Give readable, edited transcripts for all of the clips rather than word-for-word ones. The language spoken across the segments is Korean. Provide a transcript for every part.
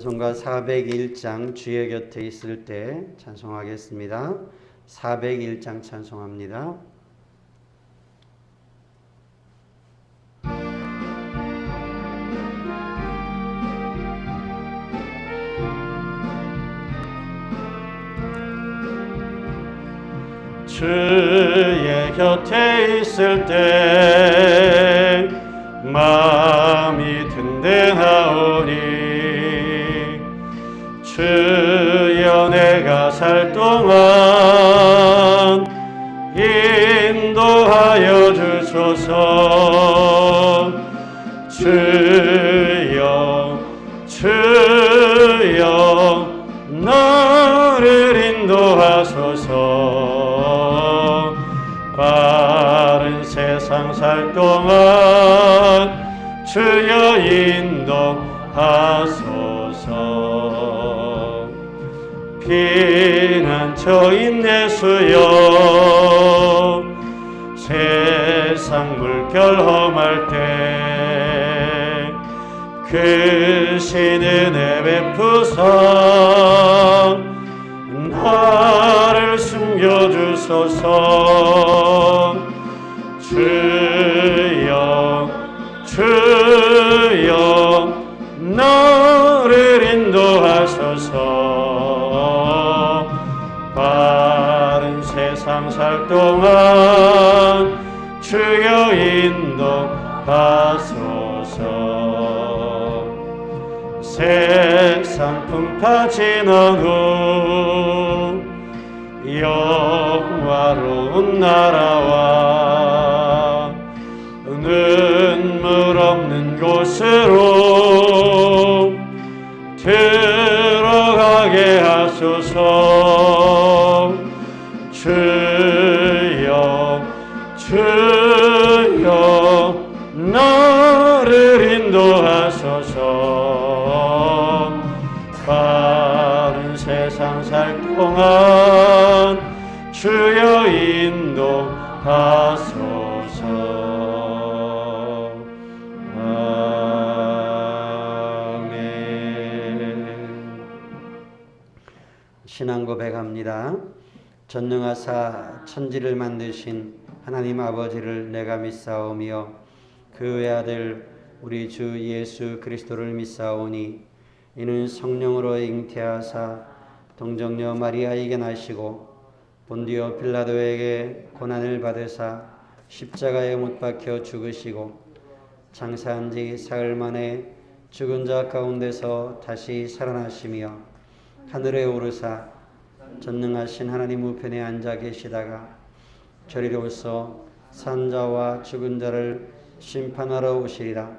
찬송가 401장 주의 곁에 있을 때 찬송하겠습니다. 401장 찬송합니다. 주의 곁에 있을 때 마음이 든든하오니 주여 내가 살 동안 인도하여 주소서. 주여 나를 인도하소서. 바른 세상 살 동안 주여 인도하소서. 피난처인 예수여 세상 물결 험할 때 크신 은혜 베푸사 나를 숨겨주소서. 주여 나를 인도하소서. 바른 세상 살 동안 주여 인도하소서. 세상 풍파 지난 후 영화로운 나라와 눈물 없는 곳으로 들어가게 하소서. 주여 나를 인도하소서. 바른 세상 살 동안 주여 인도하소서. 아멘. 신앙 고백합니다. 전능하사 천지를 만드신 하나님 아버지를 내가 믿사오며 그 외아들 우리 주 예수 그리스도를 믿사오니 이는 성령으로 잉태하사 동정녀 마리아에게 나시고 본디오 빌라도에게 고난을 받으사 십자가에 못 박혀 죽으시고 장사한 지 사흘 만에 죽은 자 가운데서 다시 살아나시며 하늘에 오르사 전능하신 하나님 우편에 앉아 계시다가 저리로서 산자와 죽은 자를 심판하러 오시리라.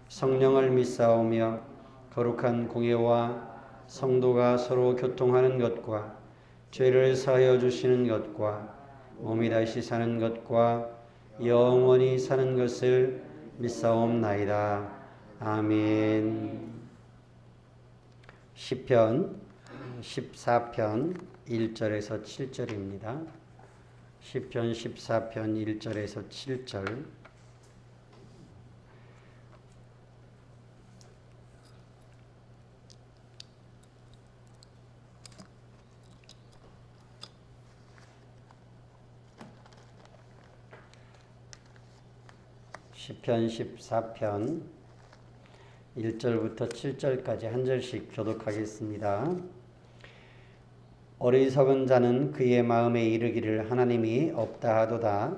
성령을 믿사오며 거룩한 공예와 성도가 서로 교통하는 것과 죄를 사하여 주시는 것과 몸이 다시 사는 것과 영원히 사는 것을 믿사옵나이다. 아멘. 시편 14편 1절에서 7절입니다. 시편 14편 1절에서 7절. 시편 14편 1절부터 7절까지 한 절씩 교독하겠습니다. 어리석은 자는 그의 마음에 이르기를 하나님이 없다 하도다.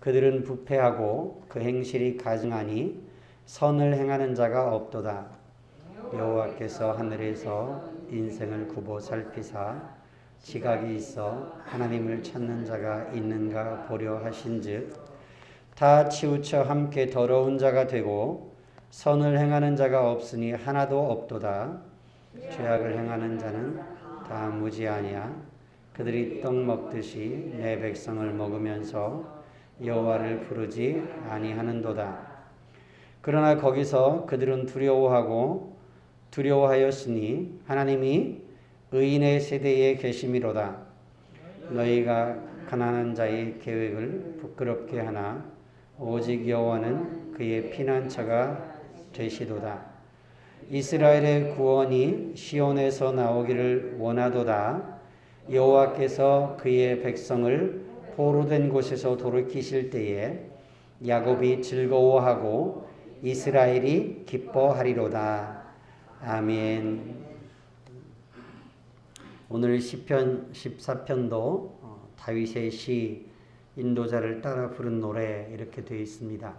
그들은 부패하고 그 행실이 가증하니 선을 행하는 자가 없도다. 여호와께서 하늘에서 인생을 굽어 살피사 지각이 있어 하나님을 찾는 자가 있는가 보려 하신즉 다 치우쳐 함께 더러운 자가 되고 선을 행하는 자가 없으니 하나도 없도다. 죄악을 행하는 자는 다 무지하냐. 그들이 떡 먹듯이 내 백성을 먹으면서 여호와를 부르지 아니하는도다. 그러나 거기서 그들은 두려워하였으니 하나님이 의인의 세대에 계심이로다. 너희가 가난한 자의 계획을 부끄럽게 하나 오직 여호와는 그의 피난처가 되시도다. 이스라엘의 구원이 시온에서 나오기를 원하도다. 여호와께서 그의 백성을 포로된 곳에서 돌이키실 때에 야곱이 즐거워하고 이스라엘이 기뻐하리로다. 아멘. 오늘 시편 14편도 다윗의 시 인도자를 따라 부른 노래 이렇게 되어 있습니다.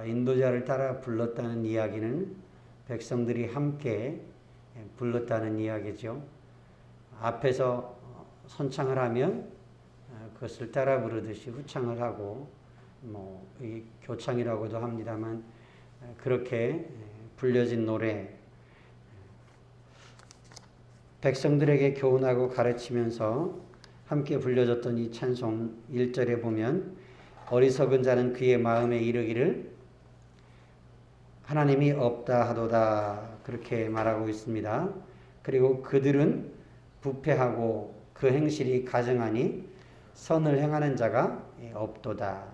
인도자를 따라 불렀다는 이야기는 백성들이 함께 불렀다는 이야기죠. 앞에서 선창을 하면 그것을 따라 부르듯이 후창을 하고 이 교창이라고도 합니다만 그렇게 불려진 노래, 백성들에게 교훈하고 가르치면서 함께 불려졌던 이 찬송 1절에 보면 어리석은 자는 그의 마음에 이르기를 하나님이 없다 하도다 그렇게 말하고 있습니다. 그리고 그들은 부패하고 그 행실이 가증하니 선을 행하는 자가 없도다.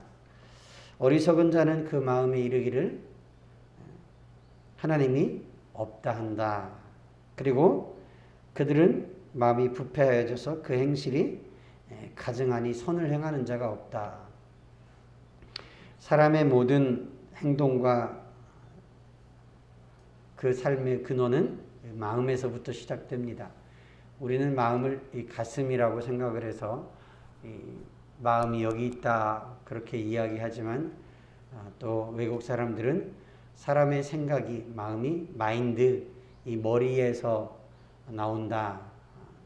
어리석은 자는 그 마음에 이르기를 하나님이 없다 한다. 그리고 그들은 마음이 부패하여져서 그 행실이 가증하니 선을 행하는 자가 없다. 사람의 모든 행동과 그 삶의 근원은 마음에서부터 시작됩니다. 우리는 마음을 이 가슴이라고 생각을 해서 마음이 여기 있다 그렇게 이야기하지만 또 외국 사람들은 사람의 생각이 마음이 마인드, 이 머리에서 나온다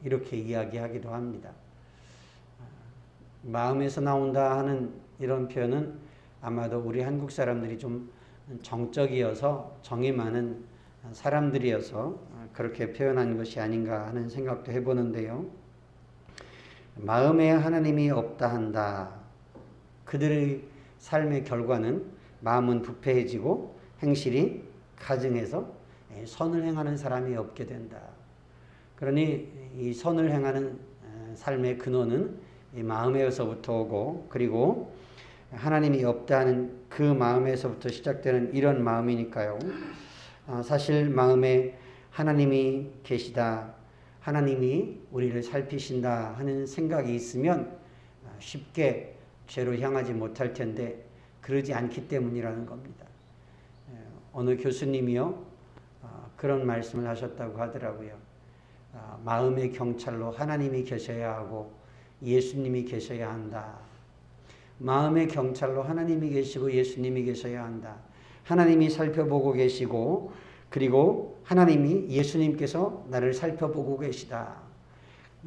이렇게 이야기하기도 합니다. 마음에서 나온다 하는 이런 표현은 아마도 우리 한국 사람들이 좀 정적이어서 정이 많은 사람들이어서 그렇게 표현한 것이 아닌가 하는 생각도 해보는데요. 마음에 하나님이 없다 한다. 그들의 삶의 결과는 마음은 부패해지고 행실이 가증해서 선을 행하는 사람이 없게 된다. 그러니 이 선을 행하는 삶의 근원은 이 마음에서부터 오고 그리고 하나님이 없다 하는 그 마음에서부터 시작되는 이런 마음이니까요. 사실 마음에 하나님이 계시다, 하나님이 우리를 살피신다 하는 생각이 있으면 쉽게 죄로 향하지 못할 텐데 그러지 않기 때문이라는 겁니다. 어느 교수님이요 그런 말씀을 하셨다고 하더라고요. 마음의 경찰로 하나님이 계셔야 하고 예수님이 계셔야 한다. 마음의 경찰로 하나님이 계시고 예수님이 계셔야 한다. 하나님이 살펴보고 계시고 그리고 하나님이 예수님께서 나를 살펴보고 계시다.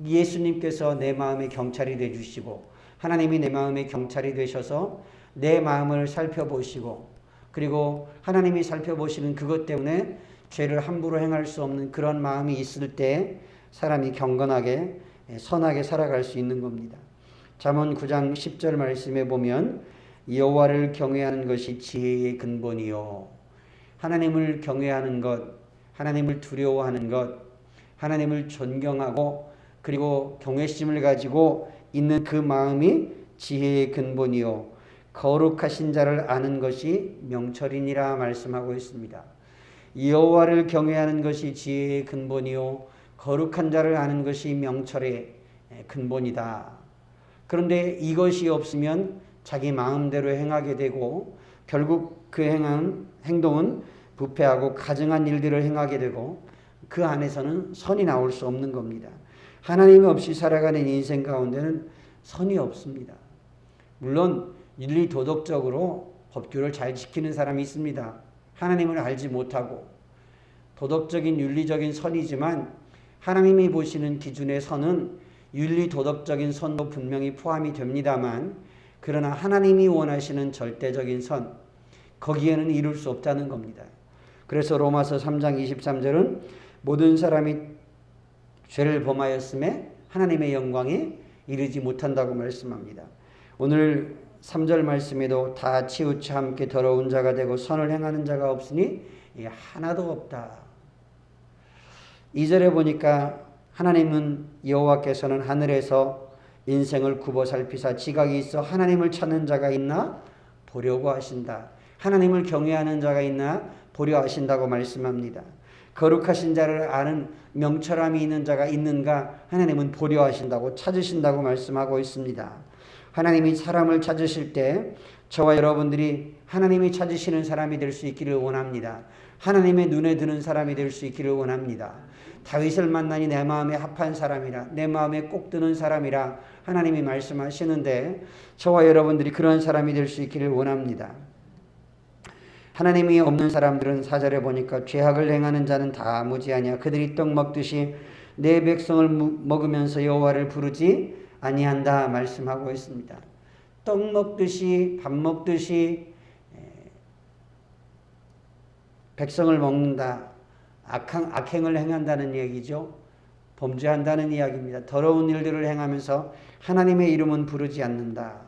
예수님께서 내 마음의 경찰이 되주시고 하나님이 내 마음의 경찰이 되셔서 내 마음을 살펴보시고 그리고 하나님이 살펴보시는 그것 때문에 죄를 함부로 행할 수 없는 그런 마음이 있을 때 사람이 경건하게 선하게 살아갈 수 있는 겁니다. 잠언 9장 10절 말씀에 보면 여호와를 경외하는 것이 지혜의 근본이요. 하나님을 경외하는 것, 하나님을 두려워하는 것, 하나님을 존경하고 그리고 경외심을 가지고 있는 그 마음이 지혜의 근본이요. 거룩하신 자를 아는 것이 명철이니라 말씀하고 있습니다. 여호와를 경외하는 것이 지혜의 근본이요. 거룩한 자를 아는 것이 명철의 근본이다. 그런데 이것이 없으면 자기 마음대로 행하게 되고 결국 그 행동은 부패하고 가증한 일들을 행하게 되고 그 안에서는 선이 나올 수 없는 겁니다. 하나님 없이 살아가는 인생 가운데는 선이 없습니다. 물론 윤리 도덕적으로 법규를 잘 지키는 사람이 있습니다. 하나님을 알지 못하고 도덕적인 윤리적인 선이지만 하나님이 보시는 기준의 선은 윤리 도덕적인 선도 분명히 포함이 됩니다만 그러나 하나님이 원하시는 절대적인 선 거기에는 이룰 수 없다는 겁니다. 그래서 로마서 3장 23절은 모든 사람이 죄를 범하였음에 하나님의 영광에 이르지 못한다고 말씀합니다. 오늘 3절 말씀에도 다 치우쳐 함께 더러운 자가 되고 선을 행하는 자가 없으니 하나도 없다. 2절에 보니까 하나님은 여호와께서는 하늘에서 인생을 굽어 살피사 지각이 있어 하나님을 찾는 자가 있나 보려고 하신다. 하나님을 경외하는 자가 있나 보려 하신다고 말씀합니다. 거룩하신 자를 아는 명철함이 있는 자가 있는가 하나님은 보려 하신다고, 찾으신다고 말씀하고 있습니다. 하나님이 사람을 찾으실 때 저와 여러분들이 하나님이 찾으시는 사람이 될 수 있기를 원합니다. 하나님의 눈에 드는 사람이 될 수 있기를 원합니다. 다윗을 만나니 내 마음에 합한 사람이라, 내 마음에 꼭 드는 사람이라 하나님이 말씀하시는데 저와 여러분들이 그런 사람이 될 수 있기를 원합니다. 하나님이 없는 사람들은 4절에 보니까 죄악을 행하는 자는 다 무지하냐, 그들이 떡 먹듯이 내 백성을 먹으면서 여호와를 부르지 아니한다 말씀하고 있습니다. 떡 먹듯이, 밥 먹듯이 백성을 먹는다. 악행을 행한다는 얘기죠. 범죄한다는 이야기입니다. 더러운 일들을 행하면서 하나님의 이름은 부르지 않는다.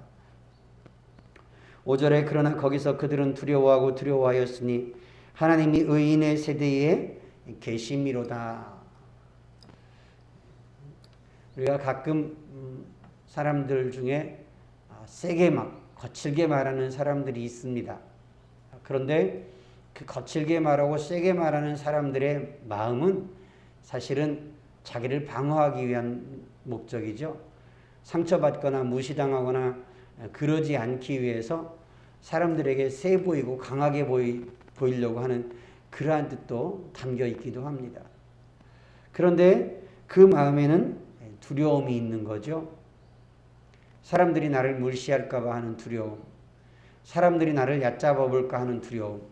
5절에 그러나 거기서 그들은 두려워하고 두려워하였으니 하나님이 의인의 세대에 계심이로다. 우리가 가끔 사람들 중에 세게 거칠게 말하는 사람들이 있습니다. 그런데 그 거칠게 말하고 세게 말하는 사람들의 마음은 사실은 자기를 방어하기 위한 목적이죠. 상처받거나 무시당하거나 그러지 않기 위해서 사람들에게 세 보이고 강하게 보이려고 하는 그러한 뜻도 담겨 있기도 합니다. 그런데 그 마음에는 두려움이 있는 거죠. 사람들이 나를 무시할까 봐 하는 두려움, 사람들이 나를 얕잡아 볼까 하는 두려움,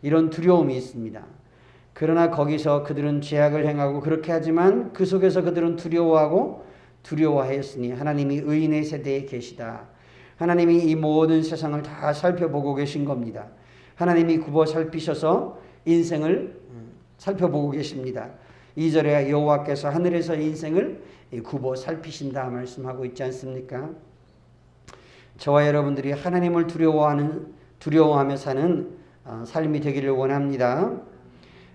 이런 두려움이 있습니다. 그러나 거기서 그들은 죄악을 행하고 그렇게 하지만 그 속에서 그들은 두려워하고 두려워하였으니 하나님이 의인의 세대에 계시다. 하나님이 이 모든 세상을 다 살펴보고 계신 겁니다. 하나님이 굽어 살피셔서 인생을 살펴보고 계십니다. 2절에 여호와께서 하늘에서 인생을 굽어 살피신다 말씀하고 있지 않습니까? 저와 여러분들이 하나님을 두려워하며 사는 삶이 되기를 원합니다.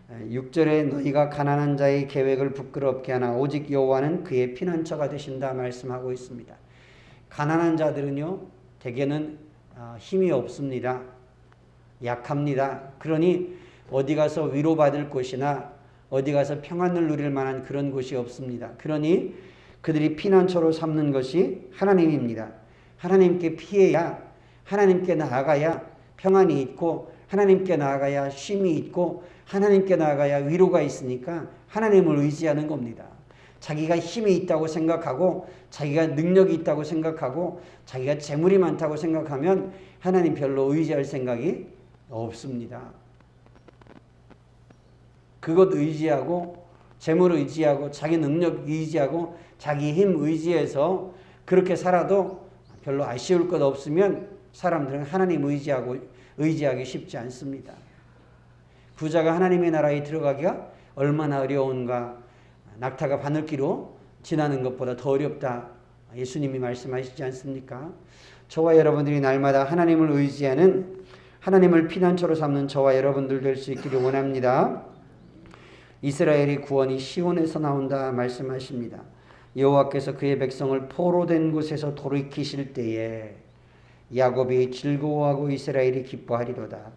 6절에 너희가 가난한 자의 계획을 부끄럽게 하나 오직 여호와는 그의 피난처가 되신다 말씀하고 있습니다. 가난한 자들은요 대개는 힘이 없습니다. 약합니다. 그러니 어디 가서 위로받을 곳이나 어디 가서 평안을 누릴 만한 그런 곳이 없습니다. 그러니 그들이 피난처로 삼는 것이 하나님입니다. 하나님께 피해야, 하나님께 나아가야 평안이 있고 하나님께 나아가야 쉼이 있고 하나님께 나아가야 위로가 있으니까 하나님을 의지하는 겁니다. 자기가 힘이 있다고 생각하고 자기가 능력이 있다고 생각하고 자기가 재물이 많다고 생각하면 하나님 별로 의지할 생각이 없습니다. 그것 의지하고 재물 의지하고 자기 능력 의지하고 자기 힘 의지해서 그렇게 살아도 별로 아쉬울 것 없으면 사람들은 하나님 의지하기 쉽지 않습니다. 부자가 하나님의 나라에 들어가기가 얼마나 어려운가. 낙타가 바늘기로 지나는 것보다 더 어렵다. 예수님이 말씀하시지 않습니까? 저와 여러분들이 날마다 하나님을 의지하는, 하나님을 피난처로 삼는 저와 여러분들 될 수 있기를 원합니다. 이스라엘의 구원이 시온에서 나온다 말씀하십니다. 여호와께서 그의 백성을 포로된 곳에서 돌이키실 때에 야곱이 즐거워하고 이스라엘이 기뻐하리로다.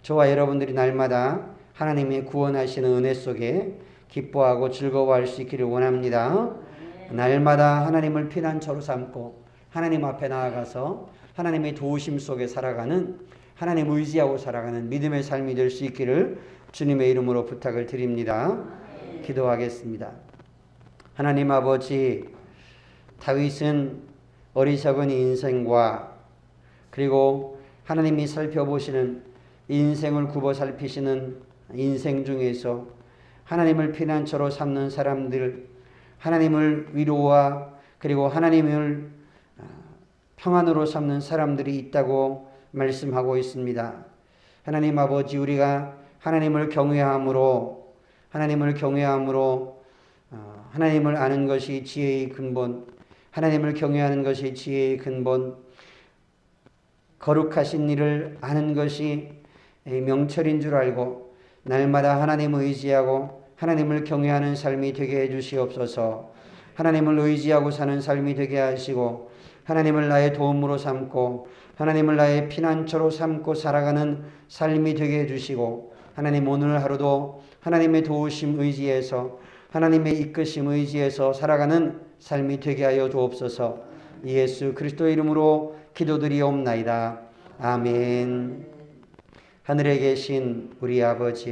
저와 여러분들이 날마다 하나님의 구원하시는 은혜 속에 기뻐하고 즐거워할 수 있기를 원합니다. 날마다 하나님을 피난처로 삼고 하나님 앞에 나아가서 하나님의 도우심 속에 살아가는, 하나님 의지하고 살아가는 믿음의 삶이 될 수 있기를 주님의 이름으로 부탁을 드립니다. 기도하겠습니다. 하나님 아버지, 다윗은 어리석은 인생과 그리고 하나님이 살펴보시는 인생을 굽어 살피시는 인생 중에서 하나님을 피난처로 삼는 사람들, 하나님을 위로와 그리고 하나님을 평안으로 삼는 사람들이 있다고 말씀하고 있습니다. 하나님 아버지, 우리가 하나님을 경외함으로 하나님을 아는 것이 지혜의 근본, 하나님을 경외하는 것이 지혜의 근본, 거룩하신 일을 아는 것이 명철인 줄 알고 날마다 하나님을 의지하고 하나님을 경외하는 삶이 되게 해주시옵소서. 하나님을 의지하고 사는 삶이 되게 하시고 하나님을 나의 도움으로 삼고 하나님을 나의 피난처로 삼고 살아가는 삶이 되게 해주시고 하나님 오늘 하루도 하나님의 도우심 의지에서 하나님의 이끄심 의지에서 살아가는 삶이 되게 하여 주옵소서. 예수 그리스도의 이름으로 기도드리옵나이다. 아멘. 하늘에 계신 우리 아버지여,